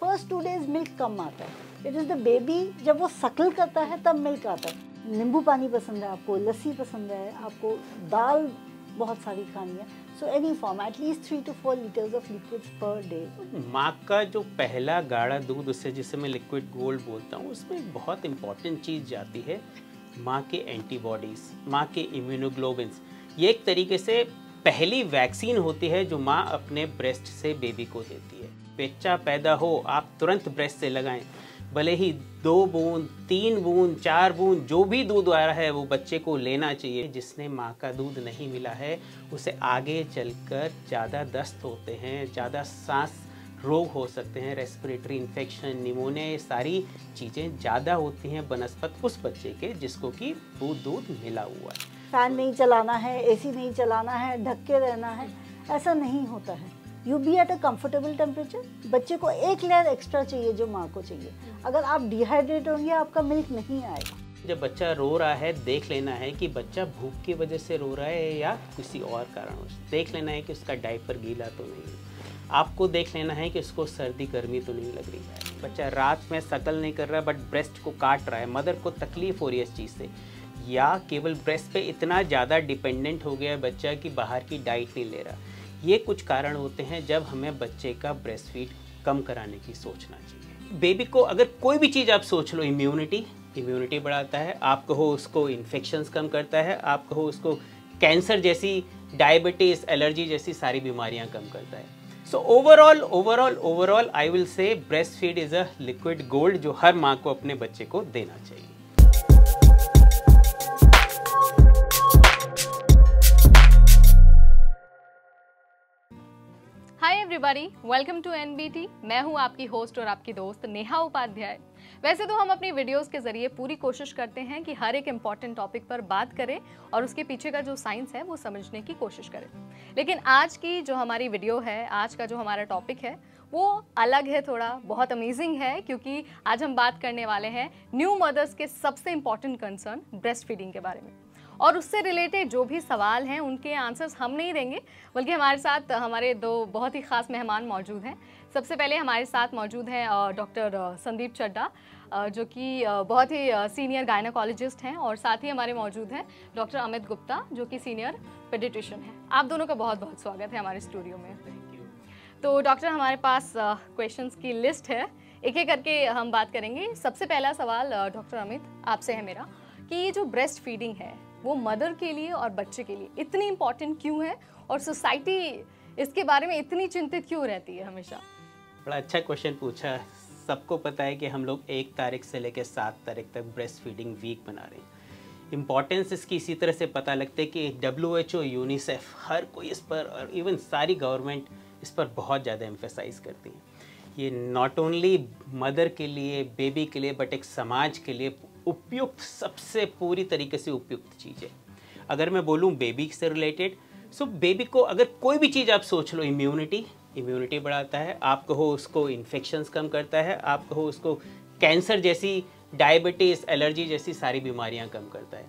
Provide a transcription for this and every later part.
First 2 days milk कम आता है। It is the baby जब वो सकल करता है तब मिल्क आता है। नींबू पानी पसंद है आपको, लस्सी पसंद है आपको, दाल बहुत सारी खानी है। So any form at least 3 to 4 liters of liquids per day. माँ का जो पहला गाढ़ा दूध, उससे जिसे मैं लिक्विड गोल्ड बोलता हूँ, उसमें एक बहुत इंपॉर्टेंट चीज़ जाती है माँ के एंटीबॉडीज़, माँ के इम्यूनोग्लोबिन्स। ये एक तरीके से पहली वैक्सीन होती है जो माँ अपने ब्रेस्ट से बेबी को देती है। बच्चा पैदा हो आप तुरंत ब्रेस्ट से लगाएं, भले ही 2 बूंद 3 बूंद 4 बूंद जो भी दूध आ रहा है वो बच्चे को लेना चाहिए। जिसने माँ का दूध नहीं मिला है उसे आगे चलकर ज़्यादा दस्त होते हैं, ज़्यादा सांस रोग हो सकते हैं, रेस्पिरेटरी इन्फेक्शन, निमोनिया, ये सारी चीज़ें ज़्यादा होती हैं बनस्पत उस बच्चे के जिसको कि दूध मिला हुआ है। फैन नहीं चलाना है, एसी नहीं चलाना है, ढक के रहना है, ऐसा नहीं होता है। You be at a comfortable temperature. बच्चे को एक लेयर एक्स्ट्रा चाहिए जो माँ को चाहिए। अगर आप डिहाइड्रेट होंगे आपका मिल्क नहीं आएगा। जब बच्चा रो रहा है देख लेना है कि बच्चा भूख की वजह से रो रहा है या किसी और कारण से। देख लेना है कि उसका डायपर गीला तो नहीं है। आपको देख लेना है कि उसको सर्दी गर्मी तो नहीं लग रही है। बच्चा रात में सकल नहीं कर रहा बट ब्रेस्ट को काट रहा है, मदर को तकलीफ हो रही है इस चीज़ से, या केवल ब्रेस्ट पे इतना ज़्यादा डिपेंडेंट हो गया है बच्चा कि बाहर की डाइट नहीं ले रहा। ये कुछ कारण होते हैं जब हमें बच्चे का ब्रेस्ट फीड कम कराने की सोचना चाहिए। बेबी को अगर कोई भी चीज़ आप सोच लो, इम्यूनिटी बढ़ाता है, आप कहो उसको इन्फेक्शंस कम करता है, आप कहो उसको कैंसर जैसी, डायबिटीज़, एलर्जी जैसी सारी बीमारियां कम करता है। So overall I will say breast feed is a liquid gold जो हर माँ को अपने बच्चे को देना चाहिए। Hi everybody, welcome to NBT. मैं हूं आपकी होस्ट और आपकी दोस्त नेहा उपाध्याय। वैसे तो हम अपनी वीडियोस के जरिए पूरी कोशिश करते हैं कि हर एक इम्पॉर्टेंट टॉपिक पर बात करें और उसके पीछे का जो साइंस है वो समझने की कोशिश करें। लेकिन आज की जो हमारी वीडियो है, आज का जो हमारा टॉपिक है वो अलग है, थोड़ा बहुत अमेजिंग है, क्योंकि आज हम बात करने वाले हैं न्यू मदर्स के सबसे इम्पॉर्टेंट कंसर्न ब्रेस्ट फीडिंग के बारे में। और उससे रिलेटेड जो भी सवाल हैं उनके आंसर्स हम नहीं देंगे, बल्कि हमारे साथ हमारे 2 बहुत ही ख़ास मेहमान मौजूद हैं। सबसे पहले हमारे साथ मौजूद हैं डॉक्टर संदीप चड्डा, जो कि बहुत ही सीनियर गायनेकोलॉजिस्ट हैं, और साथ ही हमारे मौजूद हैं डॉक्टर अमित गुप्ता, जो कि सीनियर पेडिट्रिशियन हैं। आप दोनों का बहुत बहुत स्वागत है हमारे स्टूडियो में। तो डॉक्टर, हमारे पास क्वेश्चंस की लिस्ट है, एक एक करके हम बात करेंगे। सबसे पहला सवाल डॉक्टर अमित आपसे है मेरा, कि ये जो ब्रेस्ट फीडिंग है वो मदर के लिए और बच्चे के लिए इतनी इम्पॉर्टेंट क्यों है, और सोसाइटी इसके बारे में इतनी चिंतित क्यों रहती है हमेशा? बड़ा अच्छा क्वेश्चन पूछा। सबको पता है कि हम लोग 1 तारीख से लेकर 7 तारीख तक ब्रेस्ट फीडिंग वीक मना रहे हैं। इम्पॉर्टेंस इसकी इसी तरह से पता लगता है कि WHO, यूनिसेफ, हर कोई इस पर, और इवन सारी गवर्नमेंट इस पर बहुत ज़्यादा एम्फेसाइज करती है। ये नॉट ओनली मदर के लिए, बेबी के लिए, बट एक समाज के लिए उपयुक्त, सबसे पूरी तरीके से उपयुक्त चीज़ है। अगर मैं बोलूँ बेबी से रिलेटेड, सो बेबी को अगर कोई भी चीज़ आप सोच लो, इम्यूनिटी बढ़ाता है, आप कहो उसको इन्फेक्शंस कम करता है, आप कहो उसको कैंसर जैसी, डायबिटीज़, एलर्जी जैसी सारी बीमारियां कम करता है।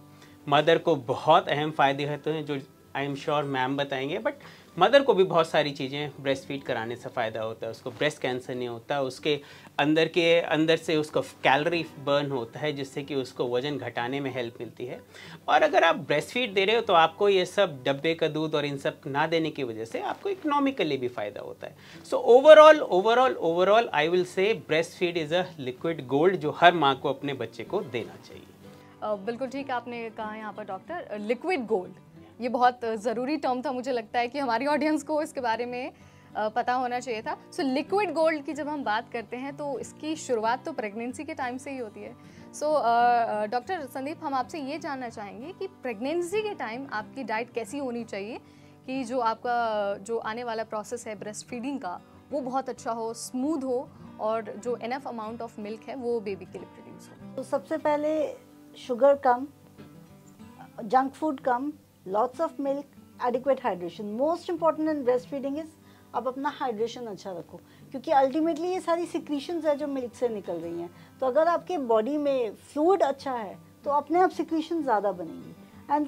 मदर को बहुत अहम फ़ायदे होते हैं जो आई एम श्योर मैम बताएंगे, बट मदर को भी बहुत सारी चीज़ें ब्रेस्ट फीड कराने से फ़ायदा होता है। उसको ब्रेस्ट कैंसर नहीं होता, उसके अंदर से उसको कैलोरी बर्न होता है, जिससे कि उसको वज़न घटाने में हेल्प मिलती है। और अगर आप ब्रेस्ट फीड दे रहे हो तो आपको ये सब डब्बे का दूध और इन सब ना देने की वजह से आपको इकोनॉमिकली भी फ़ायदा होता है। So overall I will say breast feed is a liquid gold जो हर माँ को अपने बच्चे को देना चाहिए। बिल्कुल ठीक आपने कहा यहाँ पर डॉक्टर, लिक्विड गोल्ड, ये बहुत ज़रूरी टर्म था। मुझे लगता है कि हमारी ऑडियंस को इसके बारे में पता होना चाहिए था। सो लिक्विड गोल्ड की जब हम बात करते हैं तो इसकी शुरुआत तो प्रेगनेंसी के टाइम से ही होती है। सो डॉक्टर संदीप, हम आपसे ये जानना चाहेंगे कि प्रेगनेंसी के टाइम आपकी डाइट कैसी होनी चाहिए कि जो आपका जो आने वाला प्रोसेस है ब्रेस्ट फीडिंग का वो बहुत अच्छा हो, स्मूथ हो, और जो इनफ अमाउंट ऑफ मिल्क है वो बेबी के लिए प्रोड्यूस हो। तो सबसे पहले sugar come, junk food come, lots of milk, adequate hydration. Most important in breastfeeding is आप अपना हाइड्रेशन अच्छा रखो, क्योंकि अल्टीमेटली ये सारी सिक्रीशंस है जो मिल्क से निकल रही हैं। तो अगर आपके बॉडी में फ्लूइड अच्छा है तो अपने आप सिक्रीशन ज़्यादा बनेंगी। एंड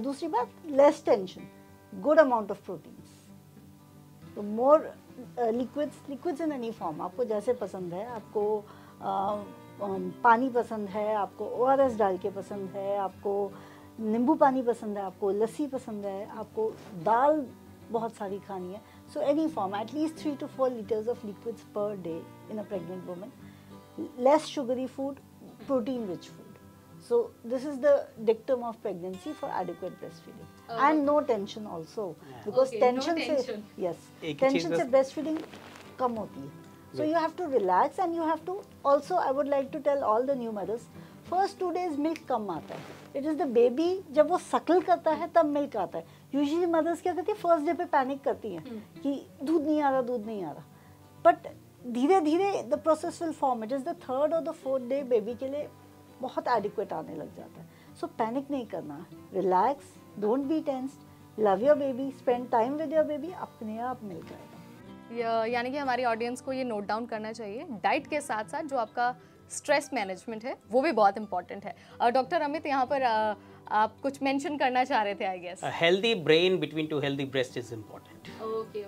दूसरी बात, less tension, good amount of proteins. तो मोर लिक्विड्स इन एनी फॉर्म, आपको जैसे पसंद है, आपको पानी पसंद है, आपको ORS डाल के पसंद है, आपको नींबू पानी पसंद है, आपको लस्सी पसंद है, आपको दाल बहुत सारी खानी है, so any form, at least 3 to 4 liters of liquids per day in a pregnant woman. Less sugary food, protein rich food. So this is the dictum of pregnancy for adequate breastfeeding. And no tension also, because tension से yes, tension से breastfeeding कम होती है. So you have to relax and you have to also, I would like to tell all the new mothers, first 2 days milk कम आता है. It is the baby जब वो suckle करता है तब milk आता है. Usually mothers क्या करती है, first day पे panic करती हैं कि दूध नहीं आ रहा. But धीरे धीरे the process will form. It is the 3rd or the 4th day baby के लिए बहुत adequate आने लग जाता है. So panic नहीं करना, relax, don't be tensed, love your baby, spend time with your baby, अपने आप milk आएगा. यानी कि हमारी ऑडियंस को ये नोट डाउन करना चाहिए, डाइट के साथ साथ जो आपका स्ट्रेस मैनेजमेंट है वो भी बहुत इंपॉर्टेंट है. डॉक्टर अमित, यहाँ पर आप कुछ मेंशन करना चाह रहे थे, I guess. Healthy brain between 2 healthy breast is important. Okay.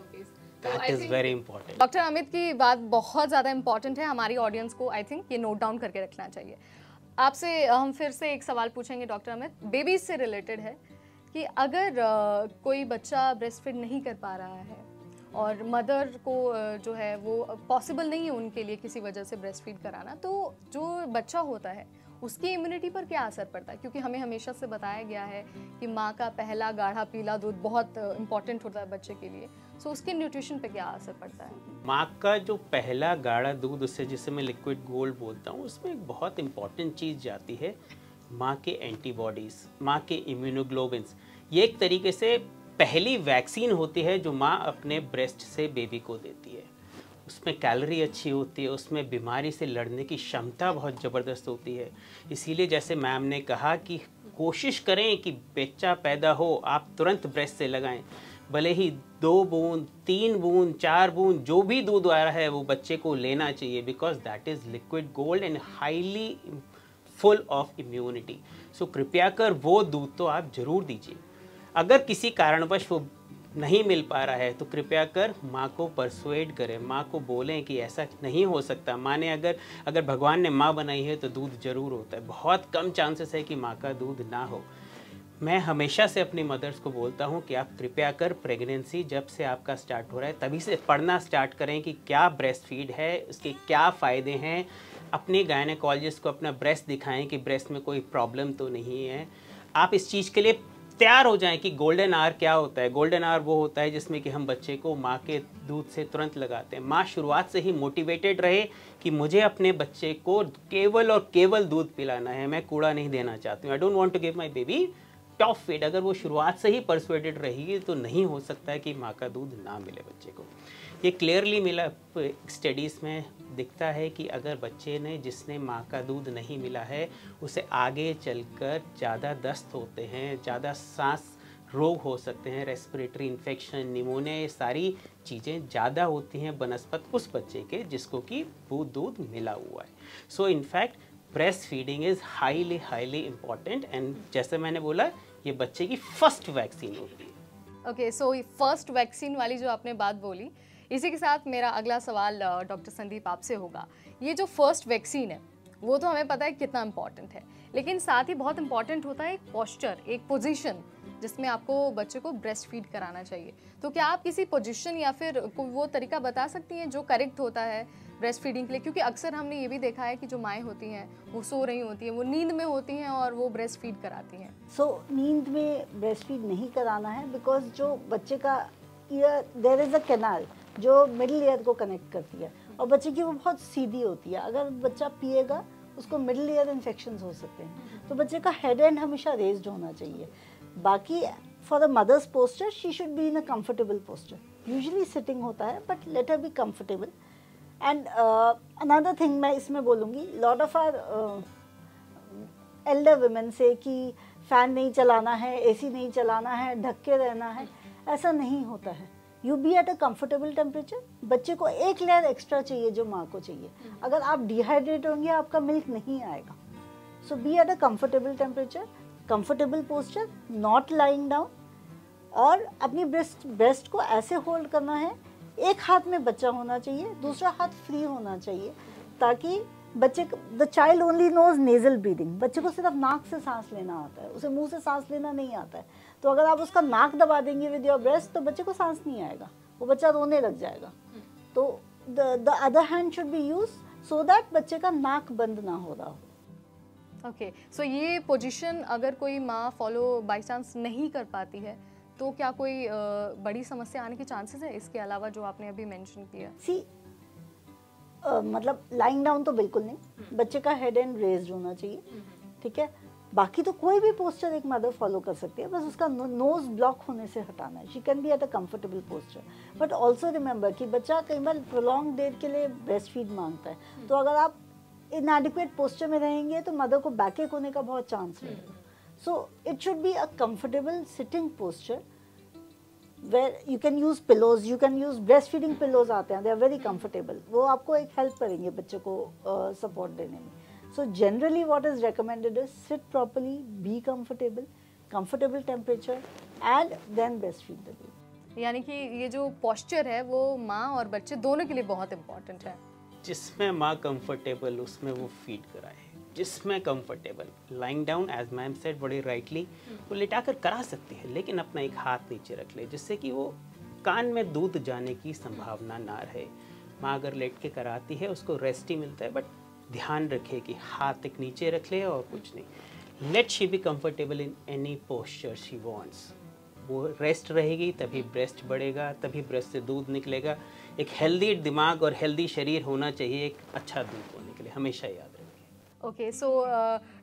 That is very important. Doctor Amit की बात बहुत ज़्यादा इंपॉर्टेंट है, हमारी ऑडियंस को आई थिंक ये नोट डाउन करके रखना चाहिए. आपसे हम फिर से एक सवाल पूछेंगे डॉक्टर अमित, बेबीज से रिलेटेड है कि अगर कोई बच्चा ब्रेस्ट फीड नहीं कर पा रहा है और मदर को जो है वो पॉसिबल नहीं है उनके लिए किसी वजह से ब्रेस्ट फीड कराना, तो जो बच्चा होता है उसकी इम्यूनिटी पर क्या असर पड़ता है? क्योंकि हमें हमेशा से बताया गया है कि माँ का पहला गाढ़ा पीला दूध बहुत इंपॉर्टेंट होता है बच्चे के लिए, सो उसके न्यूट्रिशन पे क्या असर पड़ता है? माँ का जो पहला गाढ़ा दूध, उससे जिसे मैं लिक्विड गोल्ड बोलता हूँ, उसमें एक बहुत इंपॉर्टेंट चीज़ जाती है, माँ के एंटीबॉडीज़, माँ के इम्यूनोग्लोबिन्स. ये एक तरीके से पहली वैक्सीन होती है जो माँ अपने ब्रेस्ट से बेबी को देती है. उसमें कैलोरी अच्छी होती है, उसमें बीमारी से लड़ने की क्षमता बहुत ज़बरदस्त होती है. इसीलिए जैसे मैम ने कहा कि कोशिश करें कि बच्चा पैदा हो आप तुरंत ब्रेस्ट से लगाएं, भले ही 2 बूंद 3 बूंद 4 बूंद जो भी दूध आ रहा है वो बच्चे को लेना चाहिए, because that is liquid gold and highly full of immunity. So कृपया कर वो दूध तो आप ज़रूर दीजिए. अगर किसी कारणवश वो नहीं मिल पा रहा है तो कृपया कर माँ को परसुएड करें, माँ को बोलें कि ऐसा नहीं हो सकता. माँ ने अगर भगवान ने माँ बनाई है तो दूध ज़रूर होता है. बहुत कम चांसेस है कि माँ का दूध ना हो. मैं हमेशा से अपनी मदर्स को बोलता हूँ कि आप कृपया कर प्रेगनेंसी जब से आपका स्टार्ट हो रहा है तभी से पढ़ना स्टार्ट करें कि क्या ब्रेस्ट फीड है, उसके क्या फ़ायदे हैं. अपने गायनेकोलॉजिस्ट को अपना ब्रेस्ट दिखाएं कि ब्रेस्ट में कोई प्रॉब्लम तो नहीं है. आप इस चीज़ के लिए तैयार हो जाएं कि गोल्डन आवर क्या होता है. गोल्डन आवर वो होता है जिसमें कि हम बच्चे को माँ के दूध से तुरंत लगाते हैं. माँ शुरुआत से ही मोटिवेटेड रहे कि मुझे अपने बच्चे को केवल और केवल दूध पिलाना है, मैं कूड़ा नहीं देना चाहती हूँ. I don't want to give my baby top feed. अगर वो शुरुआत से ही परसुएटेड रहेगी तो नहीं हो सकता है कि माँ का दूध ना मिले बच्चे को. ये क्लियरली मिला, स्टडीज़ में दिखता है कि अगर बच्चे ने जिसने माँ का दूध नहीं मिला है उसे आगे चलकर ज़्यादा दस्त होते हैं, ज़्यादा सांस रोग हो सकते हैं, रेस्पिरेटरी इन्फेक्शन, निमोनिया, ये सारी चीज़ें ज़्यादा होती हैं बनस्पत उस बच्चे के जिसको कि वो दूध मिला हुआ है. So in fact breast feeding is highly important and जैसे मैंने बोला ये बच्चे की फर्स्ट वैक्सीन होती है. ओके, सो फर्स्ट वैक्सीन वाली जो आपने बात बोली, इसी के साथ मेरा अगला सवाल डॉक्टर संदीप आपसे होगा. ये जो फर्स्ट वैक्सीन है वो तो हमें पता है कितना इम्पॉर्टेंट है, लेकिन साथ ही बहुत इम्पॉर्टेंट होता है एक पोस्चर, एक पोजीशन जिसमें आपको बच्चे को ब्रेस्ट फीड कराना चाहिए. तो क्या आप किसी पोजीशन या फिर कोई वो तरीका बता सकती हैं जो करेक्ट होता है ब्रेस्ट फीडिंग के लिए? क्योंकि अक्सर हमने ये भी देखा है कि जो माएँ होती हैं वो सो रही होती हैं, वो नींद में होती हैं और वो ब्रेस्ट फीड कराती हैं. सो नींद में ब्रेस्ट फीड नहीं कराना है, बिकॉज जो बच्चे का ear, there is a canal जो मिडिल ईयर को कनेक्ट करती है और बच्चे की वो बहुत सीधी होती है. अगर बच्चा पिएगा उसको मिडिल ईयर इन्फेक्शंस हो सकते हैं. तो बच्चे का हेड एंड हमेशा रेज्ड होना चाहिए. बाकी for the mothers posture she should be in a comfortable posture. Usually sitting होता है but let her be comfortable. And another thing मैं इसमें बोलूँगी, lot of are elder women से कि फ़ैन नहीं चलाना है, एसी नहीं चलाना है, ढक के रहना है. ऐसा नहीं होता है. You be at a comfortable temperature. बच्चे को एक लेयर एक्स्ट्रा चाहिए जो माँ को चाहिए. अगर आप डिहाइड्रेट होंगे आपका मिल्क नहीं आएगा. So be at a comfortable temperature, comfortable posture, not lying down, और अपनी ब्रेस्ट को ऐसे होल्ड करना है एक हाथ में बच्चा होना चाहिए, दूसरा हाथ फ्री होना चाहिए, ताकि बच्चे the child only nose nasal breathing, बच्चे को सिर्फ नाक से सांस लेना आता है, उसे मुंह से सांस लेना नहीं आता है। तो अगर आप उसका नाक दबा देंगे विद योर ब्रेस्ट तो बच्चे को सांस नहीं आएगा, वो बच्चा रोने लग जाएगा। तो the other hand should be use so that बच्चे का नाक बंद ना हो रहा हो। ओके, सो ये पोजीशन अगर कोई माँ फॉलो बाई चांस नहीं कर पाती है तो क्या कोई बड़ी समस्या आने के चांसेस है इसके अलावा जो आपने अभी मेंशन किया? सी मतलब लाइंग डाउन तो बिल्कुल नहीं, बच्चे का हेड एंड रेज्ड होना चाहिए, ठीक है। बाकी तो कोई भी पोस्चर एक मदर फॉलो कर सकती है, बस उसका नोज ब्लॉक होने से हटाना है। She can be at a comfortable posture, but also remember कि बच्चा कई बार प्रोलॉन्ग देर के लिए ब्रेस्ट फीड मांगता है, तो अगर आप इनएडिक्वेट पोस्चर में रहेंगे तो मदर को बैकएक होने का बहुत चांस रहेगा। So it should be a comfortable sitting posture where you can use pillows, you can use breastfeeding pillows आते हैं, they are very comfortable, वो आपको एक हेल्प करेंगे बच्चे को सपोर्ट देने में। So generally what is recommended is sit properly, be comfortable, comfortable temperature and then breastfeed the baby। यानी कि ये जो पोस्चर है वो माँ और बच्चे दोनों के लिए बहुत इम्पोर्टेंट है। जिसमें माँ कंफर्टेबल उसमें वो फीड कराए, जिसमें comfortable lying down as ma'am said बड़ी राइटली वो लिटाकर करा सकती है, लेकिन अपना एक हाथ नीचे रख ले जिससे कि वो कान में दूध जाने की संभावना ना रहे। माँ अगर लेट के कराती है उसको रेस्ट ही मिलता है, बट ध्यान रखे कि हाथ एक नीचे रख ले और कुछ नहीं। Let she be comfortable in any posture she wants. वो रेस्ट रहेगी तभी ब्रेस्ट बढ़ेगा, तभी ब्रेस्ट से दूध निकलेगा। एक हेल्दी दिमाग और हेल्दी शरीर होना चाहिए एक अच्छा दूध होने के लिए, हमेशा याद रखें। ओके, सो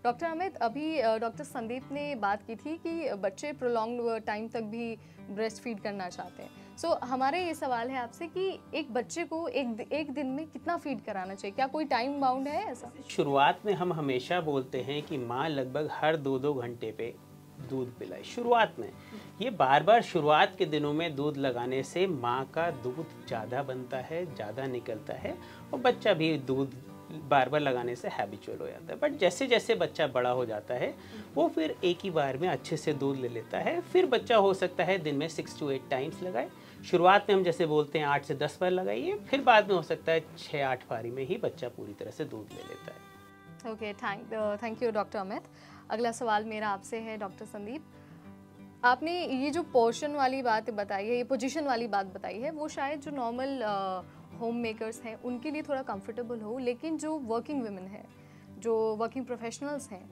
डॉक्टर अमित, अभी डॉक्टर संदीप ने बात की थी कि बच्चे प्रोलॉन्ग टाइम तक भी ब्रेस्ट फीड करना चाहते हैं। सो हमारा ये सवाल है आपसे कि एक बच्चे को एक दिन में कितना फीड कराना चाहिए, क्या कोई टाइम बाउंड है ऐसा? शुरुआत में हम हमेशा बोलते हैं कि माँ लगभग हर 2-2 घंटे पे दूध पिलाए। शुरुआत में ये बार बार शुरुआत के दिनों में दूध लगाने से माँ का दूध ज़्यादा बनता है, ज़्यादा निकलता है और बच्चा भी दूध बार बार लगाने से हैबिचुअल हो जाता है। बट जैसे जैसे बच्चा बड़ा हो जाता है वो फिर एक ही बार में अच्छे से दूध ले लेता है। फिर बच्चा हो सकता है दिन में 6 to 8 टाइम्स लगाए। शुरुआत में हम जैसे बोलते हैं 8 से 10 बार लगाइए, फिर बाद में हो सकता है 6-8 बारी में ही बच्चा पूरी तरह से दूध ले लेता है। Okay, thank you doctor Amit. अगला सवाल मेरा आपसे है डॉक्टर संदीप, आपने ये जो पोर्शन वाली बात बताई है, ये पोजीशन वाली बात बताई है, वो शायद जो नॉर्मल होम मेकर्स हैं उनके लिए थोड़ा कंफर्टेबल हो, लेकिन जो वर्किंग वुमेन है, जो वर्किंग प्रोफेशनल्स हैं,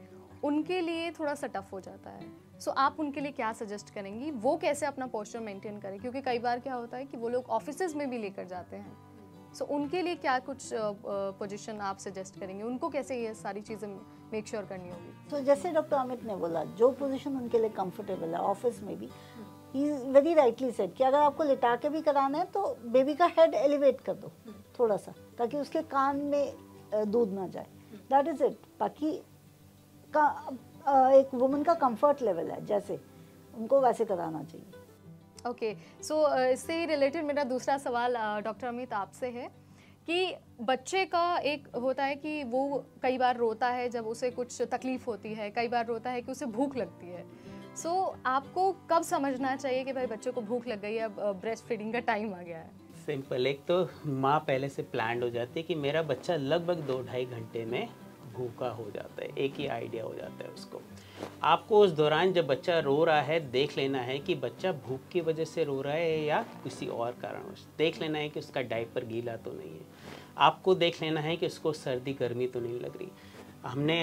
उनके लिए थोड़ा सा टफ हो जाता है। सो आप उनके लिए क्या सजेस्ट करेंगी, वो कैसे अपना पोस्चर मेंटेन करें? क्योंकि कई बार क्या होता है कि वो लोग ऑफिसेज में भी लेकर जाते हैं। सो उनके लिए क्या कुछ पोजीशन आप सजेस्ट करेंगे, उनको कैसे ये सारी चीज़ें मेक श्योर करनी होगी? तो जैसे डॉक्टर अमित ने बोला, जो पोजीशन उनके लिए कंफर्टेबल है ऑफिस में भी, ही वेरी राइटली सेड कि अगर आपको लिटा के भी कराना है तो बेबी का हेड एलिवेट कर दो थोड़ा सा, ताकि उसके कान में दूध ना जाए। That is it. बाकी का एक वुमन का कंफर्ट लेवल है, जैसे उनको वैसे कराना चाहिए। ओके, सो इससे रिलेटेड मेरा दूसरा सवाल डॉक्टर अमित आपसे है कि बच्चे का एक होता है कि वो कई बार रोता है जब उसे कुछ तकलीफ होती है, कई बार रोता है कि उसे भूख लगती है। सो आपको कब समझना चाहिए कि भाई बच्चे को भूख लग गई है, अब ब्रेस्ट फीडिंग का टाइम आ गया है? सिंपल, एक तो माँ पहले से प्लान हो जाती है कि मेरा बच्चा लगभग 2-2.5 घंटे में भूखा हो जाता है, एक ही आइडिया हो जाता है उसको। आपको उस दौरान जब बच्चा रो रहा है देख लेना है कि बच्चा भूख की वजह से रो रहा है या किसी और कारणवश। देख लेना है कि उसका डायपर गीला तो नहीं है, आपको देख लेना है कि उसको सर्दी गर्मी तो नहीं लग रही। हमने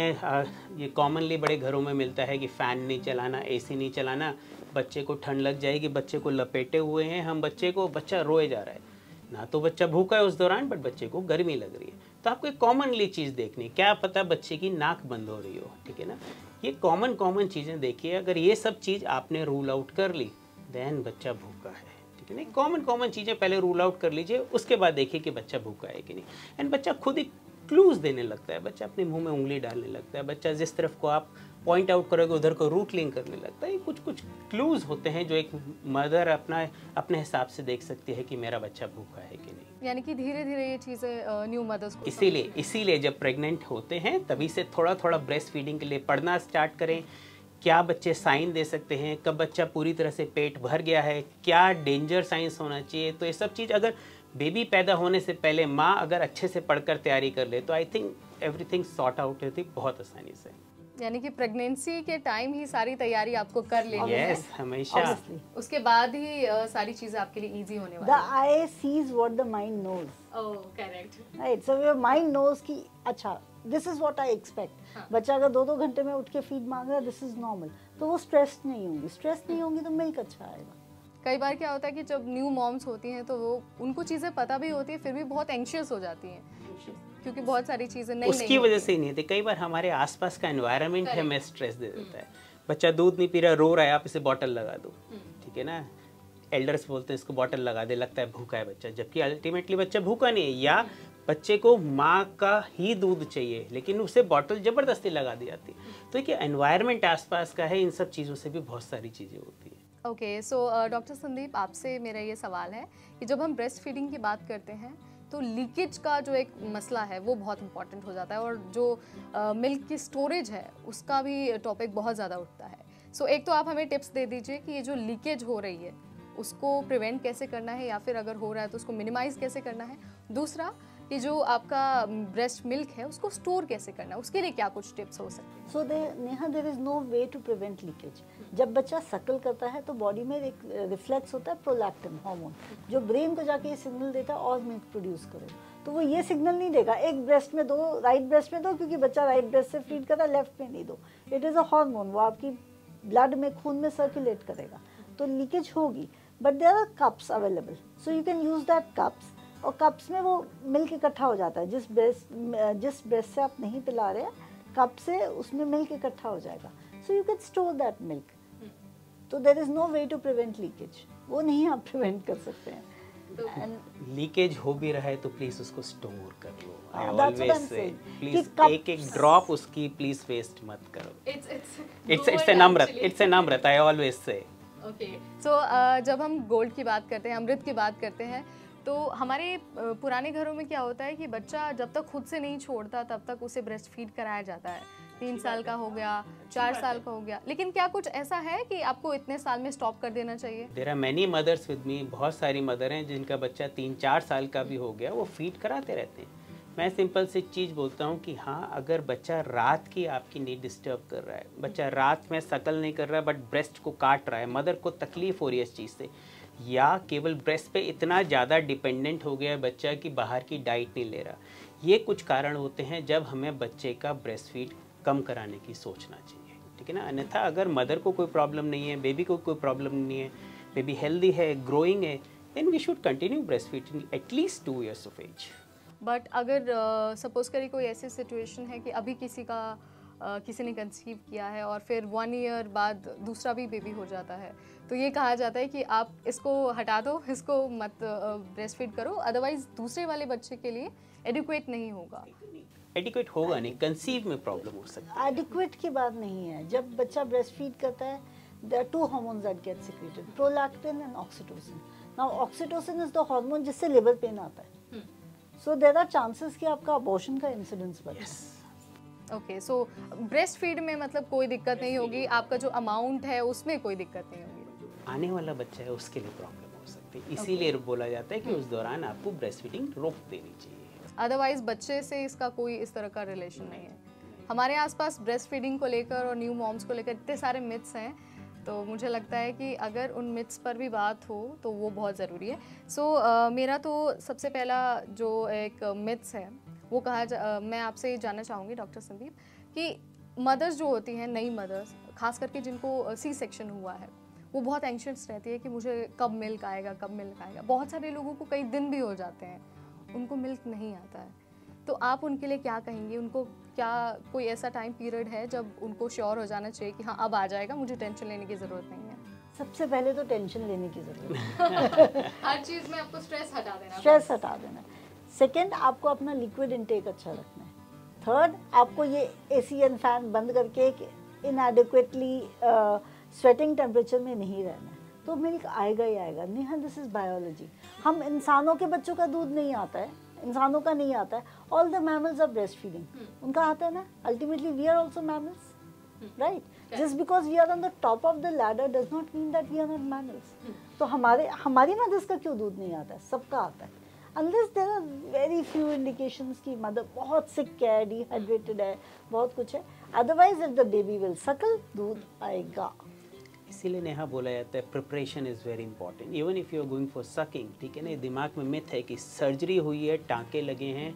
ये कॉमनली बड़े घरों में मिलता है कि फ़ैन नहीं चलाना, एसी नहीं चलाना, बच्चे को ठंड लग जाएगी, बच्चे को लपेटे हुए हैं हम बच्चा रोए जा रहा है ना, तो बच्चा भूखा है उस दौरान बट बच्चे को गर्मी लग रही है। तो आपको एक कॉमनली चीज़ देखनी, क्या पता बच्चे की नाक बंद हो रही हो, ठीक है ना। ये कॉमन चीज़ें देखिए, अगर ये सब चीज़ आपने रूल आउट कर ली देन बच्चा भूखा है, ठीक है ना। कॉमन चीज़ें पहले रूल आउट कर लीजिए, उसके बाद देखिए कि बच्चा भूखा है कि नहीं। एंड बच्चा खुद ही क्लूज देने लगता है, बच्चा अपने मुंह में उंगली डालने लगता है, बच्चा जिस तरफ को आप पॉइंट आउट करोगे उधर को रूट लिंक करने लगता है। ये कुछ क्लूज होते हैं जो एक मदर अपने हिसाब से देख सकती है कि मेरा बच्चा भूखा है कि नहीं। यानी कि धीरे धीरे ये चीज़ें न्यू मदर्स को इसीलिए जब प्रेग्नेंट होते हैं तभी से थोड़ा थोड़ा ब्रेस्ट फीडिंग के लिए पढ़ना स्टार्ट करें क्या बच्चे साइन दे सकते हैं, कब बच्चा पूरी तरह से पेट भर गया है, क्या डेंजर साइंस होना चाहिए। तो ये सब चीज़ अगर बेबी पैदा होने से पहले माँ अगर अच्छे से पढ़कर तैयारी कर ले तो I think everything sort out होती बहुत आसानी से। यानी कि प्रेगनेंसी के टाइम ही सारी तैयारी आपको कर लेनी है। हमेशा। Obviously. उसके बाद ही सारी चीजें आपके लिए इजी होने वाली The eye sees what the mind knows. Oh correct. Right. So your mind knows कि अच्छा this is what I expect. हाँ. बच्चा अगर 2-2 घंटे में उठ के फीड मांग रहा है this is normal. तो वो स्ट्रेस्ड नहीं होंगी, स्ट्रेस नहीं होंगी तो मिल्क अच्छा आएगा। कई बार क्या होता है कि जब न्यू मॉम्स होती हैं तो वो उनको चीज़ें पता भी होती है फिर भी बहुत एंशियस हो जाती हैं क्योंकि बहुत सारी चीज़ें नहीं उसकी वजह से ही नहीं होती। कई बार हमारे आसपास का एनवायरनमेंट हमें स्ट्रेस दे देता है। बच्चा दूध नहीं पी रहा, रो रहा है, आप इसे बॉटल लगा दो, ठीक है ना। एल्डर्स बोलते हैं इसको बॉटल लगा दे, लगता है भूखा है बच्चा, जबकि अल्टीमेटली बच्चा भूखा नहीं है, या बच्चे को माँ का ही दूध चाहिए लेकिन उसे बॉटल ज़बरदस्ती लगा दी जाती है। तो ये एनवायरनमेंट आसपास का है, इन सब चीज़ों से भी बहुत सारी चीज़ें होती हैं। ओके, सो डॉक्टर संदीप, आपसे मेरा ये सवाल है कि जब हम ब्रेस्ट फीडिंग की बात करते हैं तो लीकेज का जो एक मसला है वो बहुत इंपॉर्टेंट हो जाता है और जो मिल्क की स्टोरेज है उसका भी टॉपिक बहुत ज़्यादा उठता है। सो एक तो आप हमें टिप्स दे दीजिए कि ये जो लीकेज हो रही है उसको प्रिवेंट कैसे करना है या फिर अगर हो रहा है तो उसको मिनिमाइज़ कैसे करना है। दूसरा, कि जो आपका ब्रेस्ट मिल्क है उसको स्टोर कैसे करना है, उसके लिए क्या कुछ टिप्स हो सकते हैं। So Neha there is no way to prevent leakage. जब बच्चा सकल करता है तो बॉडी में एक रिफ्लेक्स होता है प्रोलैक्टिन हार्मोन, जो ब्रेन को जाके ये सिग्नल देता है और मिल्क प्रोड्यूस करो। तो वो ये सिग्नल नहीं देगा एक ब्रेस्ट में दो, राइट ब्रेस्ट में दो क्योंकि बच्चा राइट ब्रेस्ट से फीड कर रहा है, लेफ्ट में नहीं दो। इट इज़ अ हार्मोन, वो आपकी ब्लड में, खून में सर्कुलेट करेगा, तो लीकेज होगी। But there are cups available, so you can use that cups, और कप्स में वो मिल्क इकट्ठा हो जाता है। जिस ब्रेस्ट से आप नहीं पिला रहे हैं, कप से उसमें मिल्क इकट्ठा हो जाएगा, so you can store that milk. तो there is no way to prevent leakage, वो नहीं आप प्रिवेंट कर सकते हैं। लीकेज हो भी रहा है तो प्लीज उसको स्टोर कर लो। आई That's what ऑलवेज I'm से saying. प्लीज कि एक एक ड्रॉप उसकी प्लीज वेस्ट मत करो। इट्स एन अमृत I always say. Okay, so जब हम गोल्ड की बात करते हैं, अमृत की बात करते हैं, तो हमारे पुराने घरों में क्या होता है कि बच्चा जब तक खुद से नहीं छोड़ता तब तक उसे ब्रेस्ट फीड कराया जाता है। 3 साल का हो गया, 4 साल का हो गया, लेकिन क्या कुछ ऐसा है कि आपको इतने साल में स्टॉप कर देना चाहिए? There are many mothers with me, बहुत सारी मदर हैं जिनका बच्चा 3-4 साल का भी हो गया, वो फीड कराते रहते हैं। मैं सिंपल सी चीज़ बोलता हूँ कि हाँ, अगर बच्चा रात की आपकी नींद डिस्टर्ब कर रहा है, बच्चा रात में सकल नहीं कर रहा है बट ब्रेस्ट को काट रहा है, मदर को तकलीफ हो रही है इस चीज़ से, या केवल ब्रेस्ट पे इतना ज़्यादा डिपेंडेंट हो गया है बच्चा कि बाहर की डाइट नहीं ले रहा, ये कुछ कारण होते हैं जब हमें बच्चे का ब्रेस्ट फीड कम कराने की सोचना चाहिए, ठीक है ना। अन्यथा अगर मदर को कोई प्रॉब्लम नहीं है, बेबी को कोई प्रॉब्लम नहीं है, बेबी हेल्दी है, ग्रोइंग है, then we should continue breast feeding at least 2 years of age। But अगर सपोज करिए कोई ऐसी सिचुएशन है कि अभी किसी ने कंसीव किया है और फिर 1 year बाद दूसरा भी बेबी हो जाता है, तो ये कहा जाता है कि आप इसको हटा दो, इसको मत ब्रेस्ट फीड करो, अदरवाइज दूसरे वाले बच्चे के लिए एडिक्वेट नहीं होगा। एडिक्वेट होगा नहीं, कंसीव में प्रॉब्लम हो सकती है। एडिक्वेट की बात नहीं है। जब बच्चा ब्रेस्ट फीड करता है, there are 2 hormones that get secreted, prolactin and oxytocin. Now oxytocin is the hormone जिससे लिवर पेन आता है, so there are chances कि आपका अबॉर्शन का इंसिडेंस बढ़े। ओके, सो ब्रेस्ट फीड में मतलब कोई दिक्कत नहीं होगी, आपका जो अमाउंट है उसमें कोई दिक्कत नहीं होगी। आने वाला बच्चा है उसके लिए प्रॉब्लम हो सकती है, इसीलिए बोला जाता है कि उस दौरान आपको ब्रेस्ट फीडिंग रोक देनी चाहिए। अदरवाइज बच्चे से इसका कोई इस तरह का रिलेशन नहीं है। हमारे आसपास ब्रेस्ट फीडिंग को लेकर और न्यू मॉम्स को लेकर इतने सारे मिथ्स हैं, तो मुझे लगता है कि अगर उन मिथ्स पर भी बात हो तो वो बहुत ज़रूरी है। सो मेरा तो सबसे पहला जो एक मिथ्स है वो मैं आपसे ये जानना चाहूँगी डॉक्टर संदीप कि मदर्स जो होती हैं, नई मदर्स खास करके जिनको सी सेक्शन हुआ है, वो बहुत एंशियस रहती है कि मुझे कब मिल्क आएगा, कब मिल्क आएगा। बहुत सारे लोगों को कई दिन भी हो जाते हैं, उनको मिल्क नहीं आता है, तो आप उनके लिए क्या कहेंगे? उनको क्या कोई ऐसा टाइम पीरियड है जब उनको श्योर हो जाना चाहिए कि हाँ अब आ जाएगा, मुझे टेंशन लेने की ज़रूरत नहीं है? सबसे पहले तो टेंशन लेने की ज़रूरत है। हर चीज़ में आपको स्ट्रेस हटा देना, स्ट्रेस हटा देना। सेकेंड, आपको अपना लिक्विड इनटेक अच्छा रखना है। थर्ड, आपको ये AC एंड फैन बंद करके इनएडिक्वेटली स्वेटिंग टेम्परेचर में नहीं रहना है, तो मिल्क आएगा ही आएगा। Neha, this is biology. हम इंसानों के बच्चों का दूध नहीं आता है, इंसानों का नहीं आता है। All the mammals are breast feeding, उनका आता है ना। Ultimately we are also mammals, right? Just because we are on the top of the ladder does not mean that we are not mammals. तो हमारी मदर्स का क्यों दूध नहीं आता है? सबका आता है. Unless there are very few indications कि मदर बहुत sick है, डिहाइड्रेटेड है, बहुत कुछ है. Otherwise if the baby will suckle, दूध आएगा. इसीलिए नेहा बोला जाता है preparation is very important even if you are going for sucking. ठीक है ना, दिमाग में मिथ है कि सर्जरी हुई है, टाँके लगे हैं,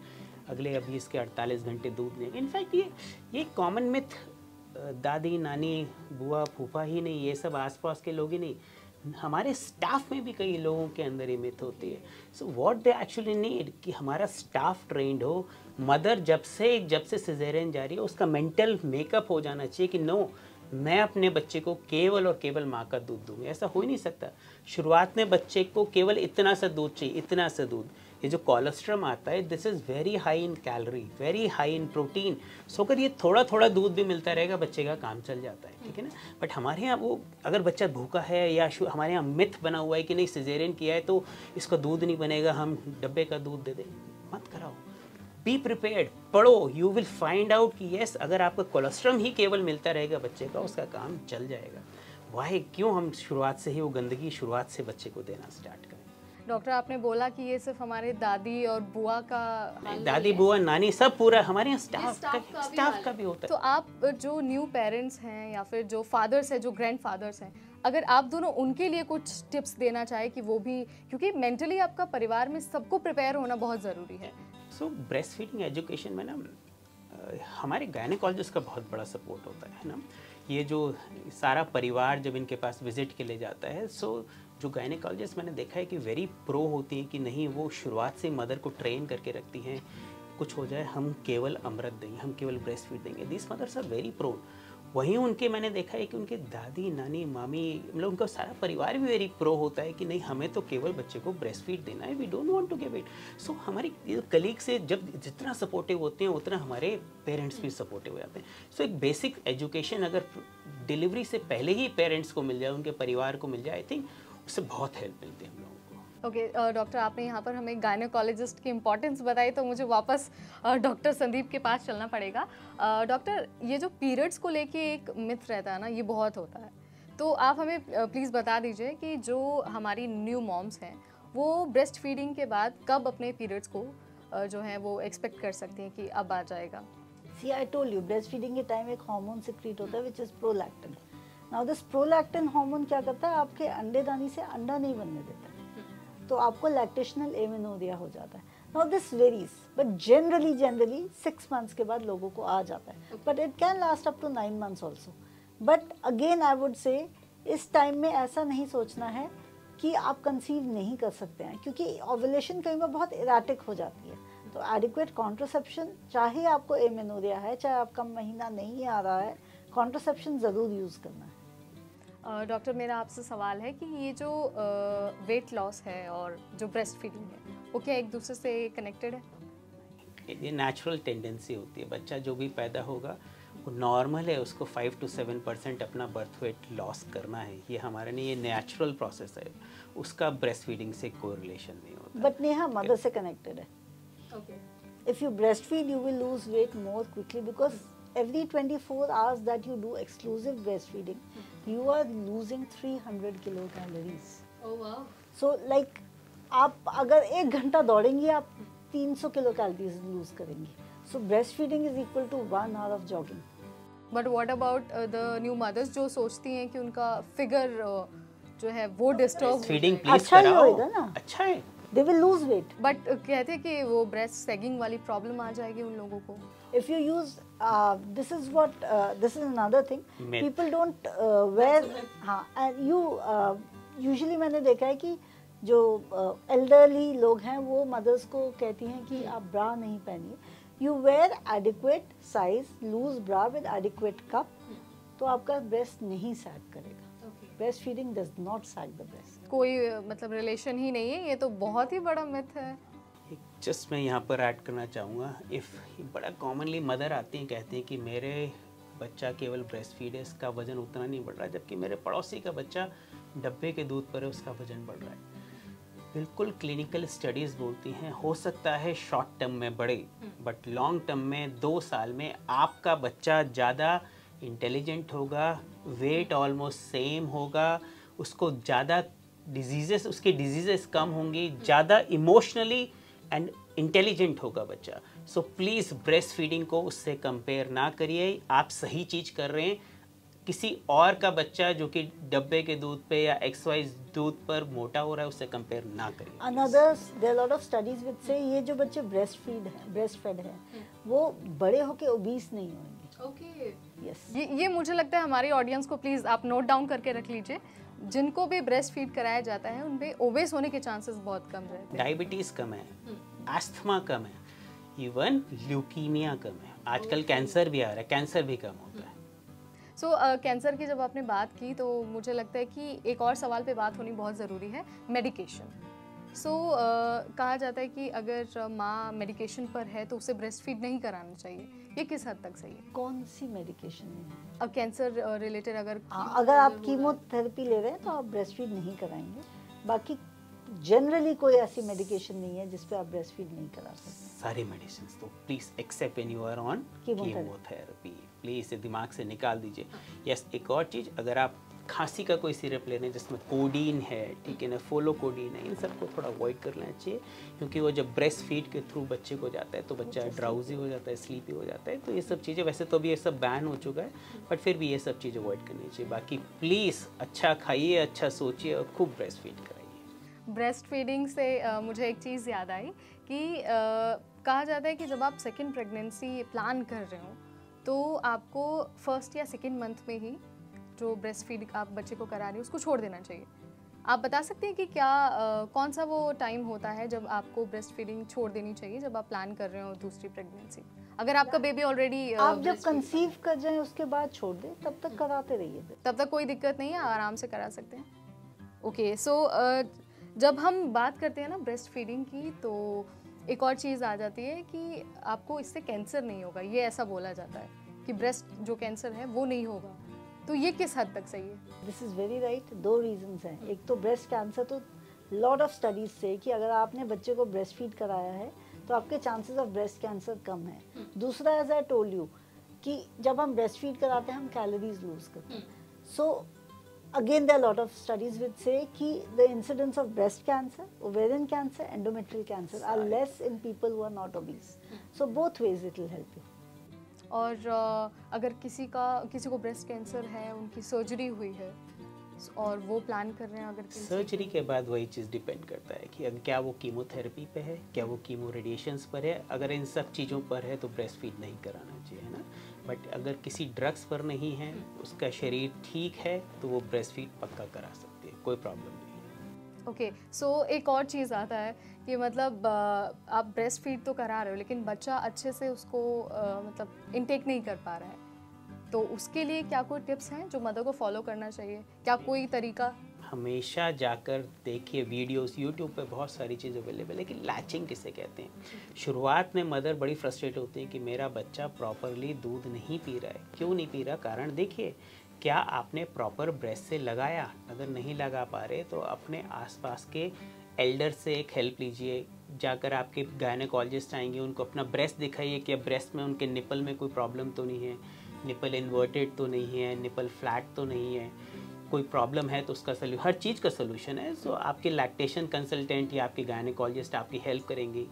अगले अभी इसके 48 घंटे दूध नहीं. इनफैक्ट ये कॉमन मिथ दादी नानी बुआ फूफा ही नहीं, ये सब आसपास के लोग ही नहीं, हमारे स्टाफ में भी कई लोगों के अंदर ये मिथ होती है. So what they actually need कि हमारा स्टाफ ट्रेंड हो. मदर जब से सिजेरियन जा रही है उसका मेंटल मेकअप हो जाना चाहिए कि नो, मैं अपने बच्चे को केवल और केवल माँ का दूध दूंगी. ऐसा हो ही नहीं सकता. शुरुआत में बच्चे को केवल इतना सा दूध चाहिए, इतना सा दूध. ये जो कोलेस्ट्रॉल आता है this is very high in calorie, very high in protein. So अगर ये थोड़ा थोड़ा दूध भी मिलता रहेगा बच्चे का काम चल जाता है. ठीक है ना. बट हमारे यहाँ वो अगर बच्चा भूखा है या हमारे यहाँ मिथ बना हुआ है कि नहीं सिजेरियन किया है तो इसका दूध नहीं बनेगा, हम डब्बे का दूध दे दें. मत कराओ. Be prepared. पढ़ो. यू विल फाइंड आउट कि येस अगर आपका कोलेस्ट्रॉल ही केवल मिलता रहेगा बच्चे का, उसका काम चल जाएगा. वाह, क्यों हम शुरुआत से ही वो गंदगी शुरुआत से बच्चे को देना स्टार्ट करें. डॉक्टर आपने बोला कि ये सिर्फ हमारे दादी और बुआ का, दादी बुआ नानी सब पूरा हमारे यहाँ स्टाफ का भी होता है. तो आप जो न्यू पेरेंट्स हैं या फिर जो फादर्स हैं, जो ग्रैंड फादर्स हैं, अगर आप दोनों उनके लिए कुछ टिप्स देना चाहे कि वो भी, क्योंकि मेंटली आपका परिवार में सबको प्रिपेयर होना बहुत ज़रूरी है. सो ब्रेस्ट फीडिंग एजुकेशन में ना हमारे गायनेकोलॉजिस्ट का बहुत बड़ा सपोर्ट होता है ना. ये जो सारा परिवार जब इनके पास विजिट के लिए जाता है, सो जो गायनेकोलॉजिस्ट मैंने देखा है कि वेरी प्रो होती हैं कि नहीं, वो शुरुआत से मदर को ट्रेन करके रखती हैं. कुछ हो जाए हम केवल अमृत देंगे, हम केवल ब्रेस्ट फीड देंगे. This mothers are very pro. वहीं उनके मैंने देखा है कि उनके दादी नानी मामी मतलब उनका सारा परिवार भी वेरी प्रो होता है कि नहीं, हमें तो केवल बच्चे को ब्रेस्ट फीड देना है, we don't want to give it. So हमारी कलीग से जब जितना सपोर्टिव होते हैं उतना हमारे पेरेंट्स भी सपोर्टिव हो जाते हैं. सो एक बेसिक एजुकेशन अगर डिलीवरी से पहले ही पेरेंट्स को मिल जाए, उनके परिवार को मिल जाए, आई थिंक उससे बहुत हेल्प मिलती है हम लोगों को. ओके डॉक्टर, आपने यहाँ पर हमें गायनेकोलॉजिस्ट की इम्पोर्टेंस बताई, तो मुझे वापस डॉक्टर संदीप के पास चलना पड़ेगा. डॉक्टर, ये जो पीरियड्स को लेके एक मिथ रहता है ना, ये बहुत होता है, तो आप हमें प्लीज़ बता दीजिए कि जो हमारी न्यू मॉम्स हैं वो ब्रेस्ट फीडिंग के बाद कब अपने पीरियड्स को जो है वो एक्सपेक्ट कर सकती हैं कि अब आ जाएगा. See, I told you, breastfeeding के टाइम एक हार्मोन सिक्रीट होता है which is prolactin. Now this prolactin hormone क्या करता है, आपके अंडेदानी से अंडा नहीं बनने देता है, तो आपको लैक्टेशनल एमेनोरिया हो जाता है. Now this varies, but generally 6 months के बाद लोगों को आ जाता है, but it can last up to 9 months also. But again I would say इस टाइम में ऐसा नहीं सोचना है कि आप कंसीव नहीं कर सकते हैं, क्योंकि ओवुलेशन कई बार बहुत इराटिक हो जाती है. तो एडिक्वेट कॉन्ट्रासेप्शन, चाहे आपको एमेनोरिया है, चाहे आपका महीना नहीं आ रहा है, कॉन्ट्रासेप्शन ज़रूर यूज़ करना है. डॉक्टर, मेरा आपसे सवाल है कि ये जो वेट लॉस है और जो ब्रेस्ट फीडिंग है, वो क्या एक दूसरे से कनेक्टेड है? ये नेचुरल टेंडेंसी होती है. बच्चा जो भी पैदा होगा वो नॉर्मल है, उसको 5 to 7% अपना बर्थ वेट लॉस करना है. ये हमारे लिए ये नेचुरल प्रोसेस है, उसका ब्रेस्ट फीडिंग से कोई रिलेशन नहीं होता. बट नेहा मदर से कनेक्टेड है. Okay. If you breastfeed, you will lose weight more quickly because every 24 hours that you do exclusive breastfeeding, you are losing 300 kilocalories. Oh wow. So like आप अगर 1 घंटा दौड़ेंगी आप 300 kilocalories lose करेंगी. So breastfeeding is equal to 1 hour of jogging. But what about the new mothers जो सोचती हैं कि उनका फिगर जो है वो डिस्टर्ब फीडिंग प्लीज अच्छा ही कराओ. होएगा ना. अच्छा है. They will lose weight. But कहते हैं कि वो ब्रेस्ट सैगिंग वाली प्रॉब्लम आ जाएगी उन लोगों को. If you use this is another thing. Myth. People don't wear. हाँ, and you usually मैंने देखा है कि जो elderly लोग हैं वो mothers को कहती हैं कि आप bra नहीं पहनिए. You wear adequate size loose bra with adequate cup, तो आपका breast नहीं sag करेगा. Breastfeeding does not sag the breast. कोई मतलब रिलेशन ही नहीं है, ये तो बहुत ही बड़ा मिथ है. जस्ट मैं यहाँ पर ऐड करना चाहूँगा. इफ़ बड़ा कॉमनली मदर आती हैं कहती हैं कि मेरे बच्चा केवल ब्रेस्ट फीड है, इसका वज़न उतना नहीं बढ़ रहा है, जबकि मेरे पड़ोसी का बच्चा डब्बे के दूध पर है, उसका वज़न बढ़ रहा है. बिल्कुल क्लिनिकल स्टडीज़ बोलती हैं हो सकता है शॉर्ट टर्म में बढ़े, बट लॉन्ग टर्म में 2 साल में आपका बच्चा ज़्यादा इंटेलिजेंट होगा, वेट ऑलमोस्ट सेम होगा, उसको ज़्यादा डिजीजेस, उसकी डिजीजेस कम होंगी, ज़्यादा इमोशनली एंड इंटेलिजेंट होगा बच्चा। सो प्लीज़ ब्रेस्ट फीडिंग को उससे कंपेयर ना करिए। आप सही चीज़ कर रहे हैं। किसी और का बच्चा जो कि डब्बे के दूध पे या XY दूध पर मोटा हो रहा है, उससे कंपेयर ना करिए। Another, there are a lot of studies which say ये जो बच्चे breast fed है वो बड़े होके obese नहीं होंगे। Okay Yes. ये मुझे लगता है हमारी ऑडियंस को प्लीज़ आप नोट डाउन करके रख लीजिए। जिनको भी ब्रेस्ट फीड कराया जाता है उनपे ओबेस होने के चांसेस बहुत कम रहते हैं। डायबिटीज़ कम है, अस्थमा कम है, इवन ल्यूकीमिया कम है। आजकल कैंसर भी आ रहा है, कैंसर भी कम होता है। सो कैंसर की जब आपने बात की तो मुझे लगता है कि एक और सवाल पे बात होनी बहुत ज़रूरी है, मेडिकेशन। सो कहा जाता है कि अगर माँ मेडिकेशन पर है तो उसे ब्रेस्ट फीड नहीं कराना चाहिए, ये किस हद तक सही है? कौन सी मेडिकेशन है? अब कैंसर रिलेटेड अगर अगर आप कीमोथेरेपी ले रहे हैं तो आप ब्रेस्ट फीड नहीं कराएंगे। बाकी जनरली कोई ऐसी मेडिकेशन नहीं है जिस पे आप ब्रेस्ट फीड नहीं करा सकते। सारी मेडिसिन तो please except when you are on chemotherapy, please इसे दिमाग से निकाल दीजिए। यस, एक और चीज़, अगर आप खांसी का कोई सिरप ले रहे हैं जिसमें कोडीन है, ठीक है ना, फोलोकोडीन है, इन सबको थोड़ा अवॉइड कर लेना चाहिए, क्योंकि वो जब ब्रेस्ट फीड के थ्रू बच्चे को जाता है तो बच्चा ड्राउजी हो जाता है, स्लीपी हो जाता है। तो ये सब चीज़ें, वैसे तो अभी ये सब बैन हो चुका है, बट फिर भी ये सब चीज़ें अवॉइड करनी चाहिए। बाकी प्लीज़ अच्छा खाइए, अच्छा सोचिए और खूब ब्रेस्ट फीड कराइए। ब्रेस्ट फीडिंग से मुझे एक चीज़ याद आई कि कहा जाता है कि जब आप सेकेंड प्रेगनेंसी प्लान कर रहे हो तो आपको फर्स्ट या सेकेंड मंथ में ही जो ब्रेस्ट फीड आप बच्चे को करा रही हो उसको छोड़ देना चाहिए। आप बता सकते हैं कि क्या कौन सा वो टाइम होता है जब आपको ब्रेस्ट फीडिंग छोड़ देनी चाहिए जब आप प्लान कर रहे हो दूसरी प्रेगनेंसी? अगर आपका बेबी ऑलरेडी आप जब कंसीव कर जाएं उसके बाद छोड़ दें, तब तक कराते रहिए। तब तक कोई दिक्कत नहीं है, आराम से करा सकते हैं। ओके, सो जब हम बात करते हैं ना ब्रेस्ट फीडिंग की तो एक और चीज़ आ जाती है कि आपको इससे कैंसर नहीं होगा, ये ऐसा बोला जाता है कि ब्रेस्ट जो कैंसर है वो नहीं होगा। तो ये किस हद तक सही है? This is very right. दो रीजंस हैं। एक तो ब्रेस्ट कैंसर, तो लॉट ऑफ स्टडीज से कि अगर आपने बच्चे को ब्रेस्ट फीड कराया है तो आपके चांसेस ऑफ ब्रेस्ट कैंसर कम है। दूसरा, एज आई टोल्ड यू कि जब हम ब्रेस्ट फीड कराते हैं हम कैलोरीज लूज करते हैं। सो again there are a lot of studies which say कि the incidence of breast cancer, ovarian cancer, endometrial cancer are less in people who are not obese. So both ways it will help you. और अगर किसी को breast cancer है, उनकी surgery हुई है और वो प्लान कर रहे हैं, अगर सर्जरी के बाद वही चीज़ डिपेंड करता है कि अगर क्या वो कीमोथेरेपी पे है, क्या वो कीमो रेडिएशंस पर है। अगर इन सब चीज़ों पर है तो ब्रेस्ट फीड नहीं कराना चाहिए, है ना। बट अगर किसी ड्रग्स पर नहीं है, उसका शरीर ठीक है, तो वो ब्रेस्ट फीड पक्का करा सकती है, कोई प्रॉब्लम नहीं है। ओके, सो एक और चीज़ आता है कि मतलब आप ब्रेस्ट फीड तो करा रहे हो लेकिन बच्चा अच्छे से उसको मतलब इनटेक नहीं कर पा रहा है, तो उसके लिए क्या कोई टिप्स हैं जो मदर को फॉलो करना चाहिए? क्या कोई तरीका? हमेशा जाकर देखिए वीडियोस, यूट्यूब पे बहुत सारी चीज़ अवेलेबल है। लेकिन लैचिंग किसे कहते हैं? शुरुआत में मदर बड़ी फ्रस्ट्रेट होती है कि मेरा बच्चा प्रॉपरली दूध नहीं पी रहा है। क्यों नहीं पी रहा? कारण देखिए, क्या आपने प्रॉपर ब्रेस्ट से लगाया? अगर नहीं लगा पा रहे तो अपने आसपास के एल्डर से एक हेल्प लीजिए। जाकर आपके गायनेकोलॉजिस्ट आएंगे, उनको अपना ब्रेस्ट दिखाइए कि ब्रेस्ट में उनके निपल में कोई प्रॉब्लम तो नहीं है, निपल इन्वर्टेड तो नहीं है, निपल फ्लैट तो नहीं है, कोई प्रॉब्लम है तो उसका हर चीज़ का सोल्यूशन है। सो आपके लैक्टेशन कंसल्टेंट या आपके गायनेकोलॉजिस्ट आपकी हेल्प करेंगी।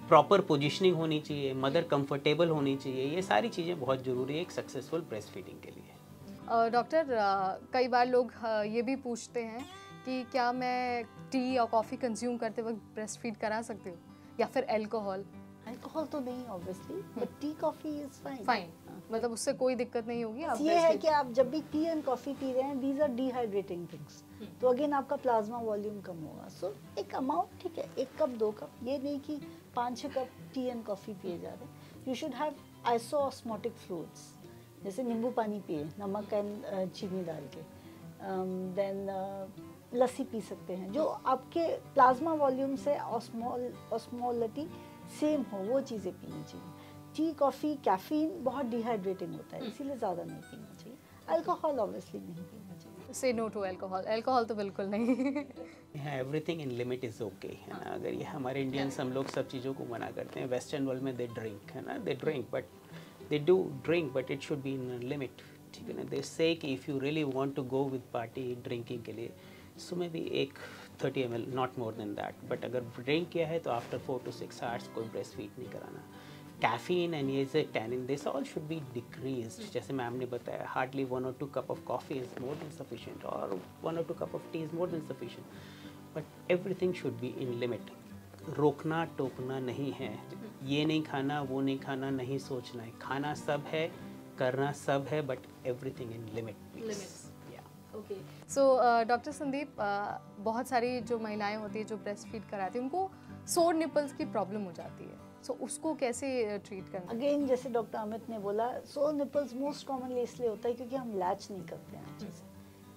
प्रॉपर पोजीशनिंग होनी चाहिए, मदर कंफर्टेबल होनी चाहिए, ये सारी चीज़ें बहुत ज़रूरी है एक सक्सेसफुल ब्रेस्ट फीडिंग के लिए। डॉक्टर, कई बार लोग ये भी पूछते हैं कि क्या मैं टी और कॉफ़ी कंज्यूम करते वक्त ब्रेस्ट फीड करा सकती हूँ या फिर अल्कोहल? अल्कोहल तो नहीं obviously, but tea coffee is fine. Fine, मतलब उससे कोई दिक्कत नहीं होगी। आप ये है कि आप जब भी टी एंड कॉफी पी रहे हैं, दीज आर डिहाइड्रेटिंग थिंग्स, तो अगेन आपका प्लाज्मा वॉल्यूम कम होगा। सो एक अमाउंट ठीक है, 1 कप 2 कप, ये नहीं कि 5-6 कप टी एंड कॉफी पिए जा रहे हैं। You should have iso-osmotic fluids, जैसे नींबू पानी पिए नमक एंड चीनी डाल के, देन लस्सी पी सकते हैं, जो आपके प्लाज्मा वॉल्यूम से ऑस्मोलिटी सेम हो, वो चीज़ें पीनी चाहिए। टी कॉफ़ी कैफीन बहुत डिहाइड्रेटिंग होता है, इसीलिए ज़्यादा नहीं पीना चाहिए। अल्कोहल ऑब्वियसली नहीं पीना चाहिए। से नो टू अल्कोहल, अल्कोहल तो बिल्कुल नहीं। Everything in limit is okay, है ना। अगर ये हमारे इंडियंस हम लोग सब चीज़ों को मना करते हैं, वेस्टर्न वर्ल्ड में दे ड्रिंक, है ना, they drink but it should be in limit. ठीक है ना. दे से कि if you really want to go with party drinking के लिए, सो मे बी एक 30 ml, not more than that. But अगर ड्रिंक किया है तो आफ्टर 4 to 6 आवर्स कोई ब्रेस्ट फीड नहीं कराना. कैफीन एंड ये से tannin, this all should be decreased. जैसे मैम ने बताया, hardly 1 or 2 cup of coffee is more than sufficient, or 1 or 2 cup of tea is more than sufficient. But everything should be in limit. रोकना टोकना नहीं है. ये नहीं खाना, वो नहीं खाना, नहीं सोचना है. खाना सब है, करना सब है, but everything in limit. Okay. So doctor Sandeep, बहुत सारी जो महिलाएं होती है जो ब्रेस्ट फीड कराती हैं, उनको सोर निपल्स की प्रॉब्लम हो जाती है. सो उसको कैसे ट्रीट करना? अगेन जैसे डॉक्टर अमित ने बोला, सोर निपल्स मोस्ट कॉमनली इसलिए होता है क्योंकि हम लैच नहीं करते हैं अच्छे से,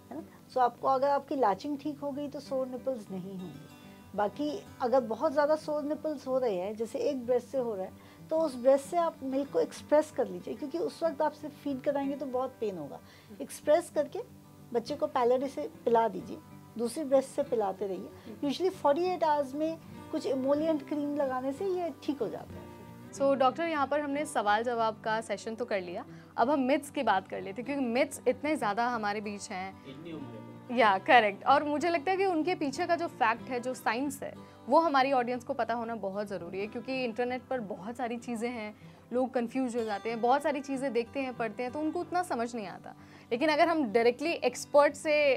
है ना. सो आपको अगर आपकी लैचिंग ठीक हो गई तो सोर निपल्स नहीं होंगे. बाकी अगर बहुत ज़्यादा सोर निपल्स हो रहे हैं, जैसे एक ब्रेस्ट से हो रहा है, तो उस ब्रेस्ट से आप मिल्क को एक्सप्रेस कर लीजिए, क्योंकि उस वक्त आप सिर्फ फीड कराएंगे तो बहुत पेन होगा. एक्सप्रेस करके बच्चे को पैलेडी से पिला दीजिए, दूसरी ब्रेस्ट से पिलाते रहिए. यूजुअली 48 आवर्स में कुछ इमोलिएंट क्रीम लगाने से ये ठीक हो जाता है. सो डॉक्टर, यहाँ पर हमने सवाल जवाब का सेशन तो कर लिया, अब हम मिथ्स की बात कर लेते हैं, क्योंकि मिथ्स इतने ज़्यादा हमारे बीच हैं. या करेक्ट. और मुझे लगता है कि उनके पीछे का जो फैक्ट है, जो साइंस है, वो हमारी ऑडियंस को पता होना बहुत ज़रूरी है, क्योंकि इंटरनेट पर बहुत सारी चीज़ें हैं, लोग कंफ्यूज हो जाते हैं, बहुत सारी चीज़ें देखते हैं, पढ़ते हैं, तो उनको उतना समझ नहीं आता. लेकिन अगर हम डायरेक्टली एक्सपर्ट से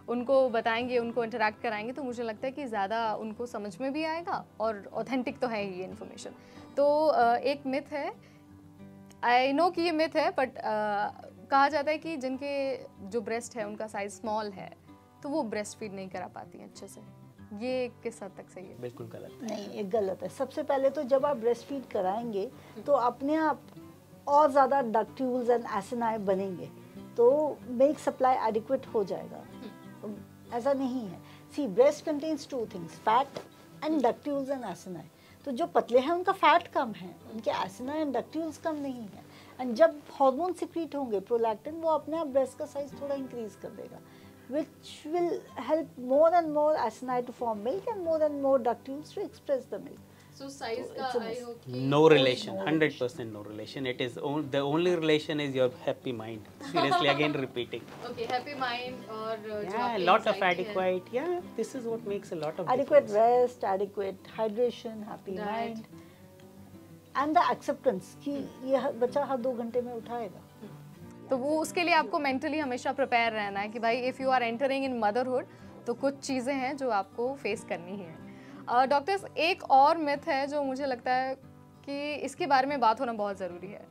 उनको बताएंगे, उनको इंटरेक्ट कराएंगे, तो मुझे लगता है कि ज़्यादा उनको समझ में भी आएगा, और ऑथेंटिक तो है ही ये इन्फॉर्मेशन. तो एक मिथ है, आई नो कि ये मिथ है, बट कहा जाता है कि जिनके जो ब्रेस्ट है उनका साइज स्मॉल है, तो वो ब्रेस्ट फीड नहीं करा पाती हैं अच्छे से. ये किस हद तक सही है? बिल्कुल गलत है. नहीं, ये गलत है. सबसे पहले तो जब आप ब्रेस्ट फीड कराएंगे तो अपने आप और ज़्यादा डक्ट्यूल्स एंड एसिनाई बनेंगे, तो मिल्क सप्लाई एडिक्वेट हो जाएगा. ऐसा नहीं है. See, breast contains 2 things, fat and ductules and acini. तो जो पतले हैं उनका फैट कम है, उनके एसिनाई एंड डक्ट्यूल्स कम नहीं है. एंड जब हार्मोन सिक्रीट होंगे, प्रोलैक्टिन, वो अपने आप ब्रेस्ट का साइज थोड़ा इंक्रीज कर देगा, which will help more and more acini to form milk and more and more ductules to express the milk. So size का I hope कि No relation, 100% no relation. It is the only relation is your happy mind. Seriously, again repeating. Okay, happy mind और जो Yeah, आपकी lot of anxiety है. adequate. Yeah, this is what makes a lot of Adequate difference. rest, adequate hydration, happy Diet. mind, and the acceptance कि ये बच्चा हर 2 घंटे में उठाएगा. तो वो उसके लिए आपको मेंटली हमेशा प्रिपेयर रहना है कि भाई if you are entering in motherhood, तो कुछ चीज़ें हैं जो आपको फेस करनी है. डॉक्टर्स, एक और मिथ है जो मुझे लगता है कि इसके बारे में बात होना बहुत ज़रूरी है.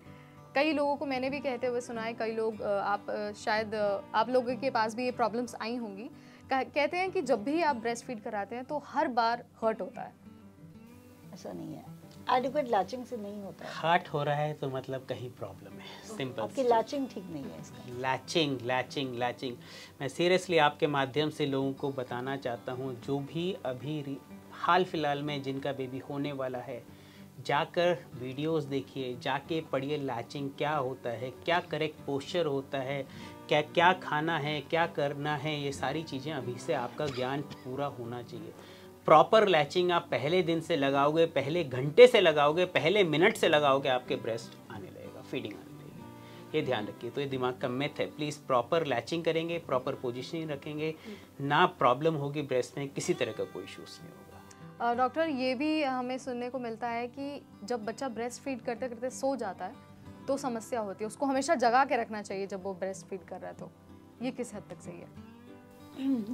कई लोगों को मैंने भी कहते हुए सुना है, कई लोग शायद आप लोगों के पास भी ये प्रॉब्लम्स आई होंगी, कहते हैं कि जब भी आप ब्रेस्ट फीड कराते हैं तो हर बार हर्ट होता है. ऐसा नहीं है. एडिक्वेट लैचिंग से नहीं होता है. हार्ट हो रहा है तो मतलब कहीं प्रॉब्लम है. सिंपल. आपकी लैचिंग ठीक नहीं है इसका. लैचिंग. मैं सीरियसली आपके माध्यम से लोगों को बताना चाहता हूँ, जो भी अभी हाल फिलहाल में जिनका बेबी होने वाला है, जाकर वीडियोस देखिए, जाके पढ़िए लैचिंग क्या होता है, क्या करेक्ट पोस्चर होता है, क्या खाना है, क्या करना है. ये सारी चीज़ें अभी से आपका ज्ञान पूरा होना चाहिए. प्रॉपर लैचिंग आप पहले दिन से लगाओगे, पहले घंटे से लगाओगे, पहले मिनट से लगाओगे, आपके ब्रेस्ट आने लगेगा, फीडिंग आने लगेगी. ये ध्यान रखिए. तो ये दिमाग का मिथ है. प्लीज़ प्रॉपर लैचिंग करेंगे, प्रॉपर पोजीशनिंग रखेंगे, ना प्रॉब्लम होगी ब्रेस्ट में, किसी तरह का कोई इशूज़ नहीं होगा. डॉक्टर, ये भी हमें सुनने को मिलता है कि जब बच्चा ब्रेस्ट फीड करते करते सो जाता है तो समस्या होती है, उसको हमेशा जगा के रखना चाहिए जब वो ब्रेस्ट फीड कर रहा है. तो ये किस हद तक सही है?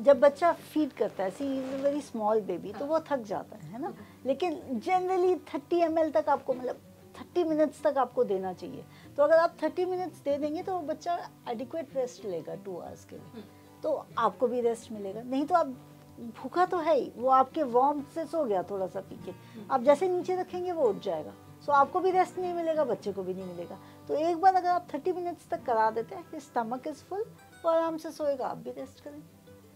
जब बच्चा फीड करता है, she is a very small baby, तो वो थक जाता है ना. लेकिन जनरली 30 ml तक आपको, मतलब 30 मिनट्स तक आपको देना चाहिए. तो अगर आप 30 मिनट्स दे देंगे तो बच्चा एडिक्वेट रेस्ट लेगा 2 आवर्स के लिए, तो आपको भी रेस्ट मिलेगा. नहीं तो आप भूखा तो है ही, वो आपके वार्म से सो गया थोड़ा सा पी के, आप जैसे नीचे रखेंगे वो उठ जाएगा. सो आपको भी रेस्ट नहीं मिलेगा, बच्चे को भी नहीं मिलेगा. तो एक बार अगर आप 30 मिनट्स तक करा देते हैं, स्टमक इज फुल, वो आराम से सोएगा, आप भी रेस्ट करें.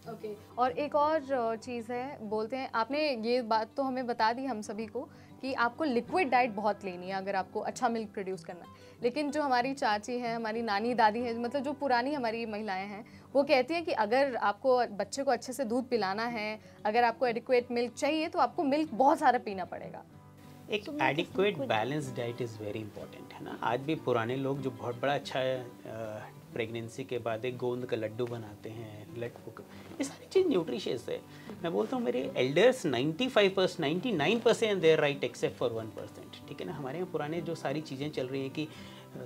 ओके. और एक और चीज़ है, बोलते हैं, आपने ये बात तो हमें बता दी हम सभी को कि आपको लिक्विड डाइट बहुत लेनी है अगर आपको अच्छा मिल्क प्रोड्यूस करना है. लेकिन जो हमारी चाची हैं, हमारी नानी दादी हैं, मतलब जो पुरानी हमारी महिलाएं हैं, वो कहती हैं कि अगर आपको बच्चे को अच्छे से दूध पिलाना है, अगर आपको एडिक्वेट मिल्क चाहिए, तो आपको मिल्क बहुत सारा पीना पड़ेगा. एक adequate balance diet is very important है ना। आज भी पुराने लोग जो बहुत बड़ा अच्छा प्रेगनेंसी के बाद एक गोंद का लड्डू बनाते हैं, ये सारी चीज़ न्यूट्रिशियस है। मैं बोलता हूँ मेरे elders 95% 99% they're right except for 1%, ठीक है ना। हमारे यहाँ पुराने जो सारी चीज़ें चल रही हैं कि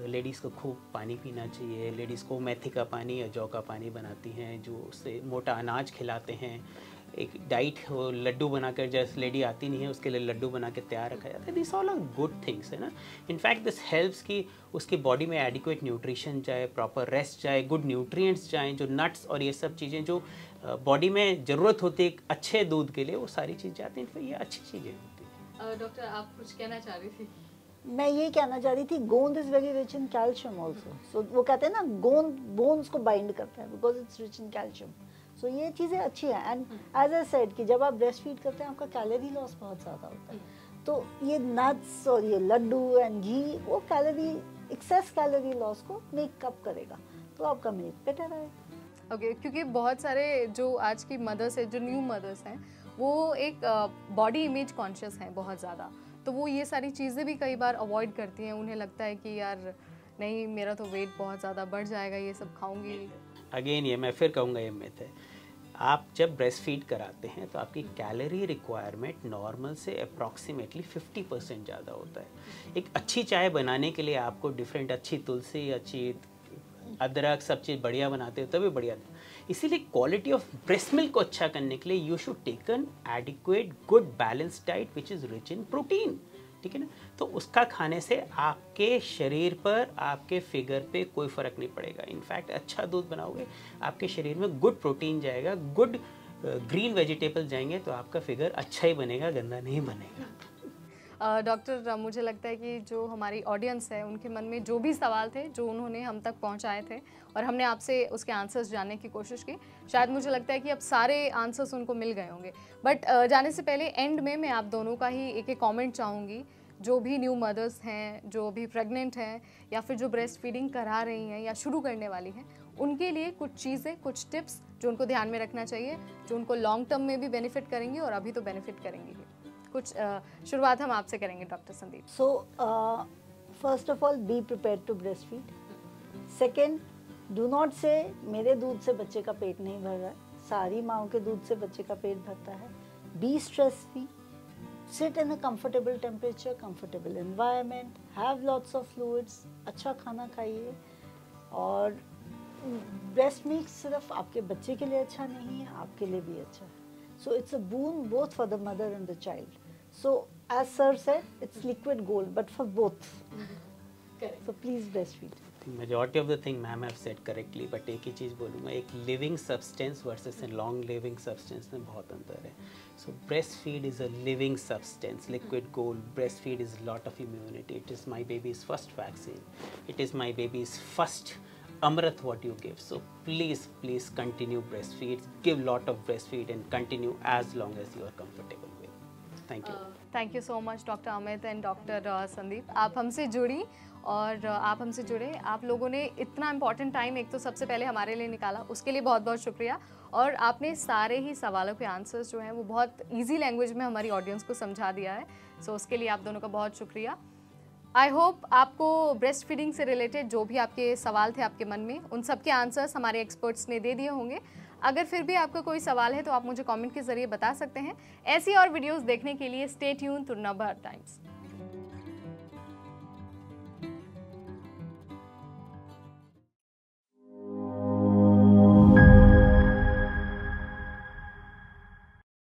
लेडीज़ को खूब पानी पीना चाहिए, लेडीज़ को मेथी का पानी या जौ का पानी बनाती हैं, जो उससे मोटा अनाज खिलाते हैं, एक डाइट हो, लड्डू बनाकर, जैसे लेडी आती नहीं है उसके लिए लड्डू बना के तैयार रखा जाता है। This all are good things है ना। इनफैक्ट दिस हेल्प्स कि उसकी बॉडी में एडिक्वेट न्यूट्रिशन जाए, प्रॉपर रेस्ट जाए, गुड न्यूट्रिएंट्स जाएँ, जो नट्स और ये सब चीज़ें जो बॉडी में ज़रूरत होती है अच्छे दूध के लिए, वो सारी चीज़ जाती हैं। फिर ये अच्छी चीज़ें होती हैं। डॉक्टर आप कुछ कहना चाह रही थी? मैं ये कहना चाह रही थी, गोंद is very rich in calcium also. So वो कहते हैं ना, गोंद बोन्स को बाइंड करता है because it's rich in calcium. So ये चीज़ें अच्छी हैं। एंड एज आई सेड कि जब आप ब्रेस्ट फीड करते हैं आपका कैलोरी लॉस बहुत ज़्यादा होता है। तो ये नट्स और ये लड्डू एंड घी वो कैलोरी, एक्सेस कैलोरी लॉस को मेकअप करेगा, तो आपका मिल्क बेटर आएगा। ओके, क्योंकि बहुत सारे जो आज की मदर्स है, जो न्यू मदर्स हैं, वो एक बॉडी इमेज कॉन्शियस हैं बहुत ज़्यादा, तो वो ये सारी चीज़ें भी कई बार अवॉइड करती हैं। उन्हें लगता है कि यार नहीं, मेरा तो वेट बहुत ज़्यादा बढ़ जाएगा, ये सब खाऊंगी। अगेन ये मैं फिर कहूँगा ये मिथ है। आप जब ब्रेस्ट फीड कराते हैं तो आपकी कैलोरी रिक्वायरमेंट नॉर्मल से अप्रॉक्सीमेटली 50% ज़्यादा होता है। एक अच्छी चाय बनाने के लिए आपको डिफरेंट, अच्छी तुलसी, अच्छी अदरक, सब चीज़ बढ़िया बनाते हो तभी बढ़िया। इसीलिए क्वालिटी ऑफ ब्रेस्ट मिल्क को अच्छा करने के लिए you should take an adequate good balance diet which is rich in protein, ठीक है ना। तो उसका खाने से आपके शरीर पर, आपके फिगर पे कोई फ़र्क नहीं पड़ेगा। इनफैक्ट अच्छा दूध बनाओगे, आपके शरीर में गुड प्रोटीन जाएगा, गुड ग्रीन वेजिटेबल जाएंगे, तो आपका फिगर अच्छा ही बनेगा, गंदा नहीं बनेगा। डॉक्टर, मुझे लगता है कि जो हमारी ऑडियंस है उनके मन में जो भी सवाल थे, जो उन्होंने हम तक पहुंचाए थे और हमने आपसे उसके आंसर्स जानने की कोशिश की, शायद मुझे लगता है कि अब सारे आंसर्स उनको मिल गए होंगे। बट जाने से पहले एंड में मैं आप दोनों का ही एक एक कमेंट चाहूँगी। जो भी न्यू मदर्स हैं, जो भी प्रेग्नेंट हैं, या फिर जो ब्रेस्ट फीडिंग करा रही हैं या शुरू करने वाली हैं, उनके लिए कुछ चीज़ें, कुछ टिप्स जो उनको ध्यान में रखना चाहिए, जो उनको लॉन्ग टर्म में भी बेनिफिट करेंगी और अभी तो बेनिफिट करेंगी। कुछ शुरुआत हम आपसे करेंगे doctor Sandeep. So first of all, be prepared to breast feed. Second, do not say मेरे दूध से बच्चे का पेट नहीं भर रहा है। सारी माओं के दूध से बच्चे का पेट भरता है। Be stress free, sit in a comfortable temperature, comfortable environment, have lots of fluids, अच्छा खाना खाइए। और ब्रेस्ट मिल्क सिर्फ आपके बच्चे के लिए अच्छा नहीं है, आपके लिए भी अच्छा है। So it's a boon both for the mother and the child. So as sir said, it's liquid gold, but for both. Correct. So please breastfeed. Majority of the thing ma'am have said correctly, but एक ही चीज़ बोलूँगा, एक living substance versus a long living substance में बहुत अंतर है। So breastfeed is a living substance, liquid gold. Breastfeed is a lot of immunity. It is my baby's first vaccine. It is my baby's first Amrit what you give. So please continue breastfeed. Give lot of breastfeed and continue as long as you are comfortable with. Thank you. Thank you so much doctor Amit and doctor Sandeep. आप हमसे जुड़ी और आप हमसे जुड़े। आप लोगों ने इतना इम्पॉर्टेंट टाइम एक तो सबसे पहले हमारे लिए निकाला, उसके लिए बहुत बहुत शुक्रिया। और आपने सारे ही सवालों के आंसर्स जो हैं वो बहुत ईजी लैंग्वेज में हमारी ऑडियंस को समझा दिया है। सो उसके लिए आप दोनों का बहुत शुक्रिया। आई होप आपको ब्रेस्ट फीडिंग से रिलेटेड जो भी आपके सवाल थे आपके मन में, उन सब के आंसर्स हमारे एक्सपर्ट्स ने दे दिए होंगे। अगर फिर भी आपका कोई सवाल है तो आप मुझे कमेंट के ज़रिए बता सकते हैं। ऐसी और वीडियोस देखने के लिए stay tune to Navbharat times.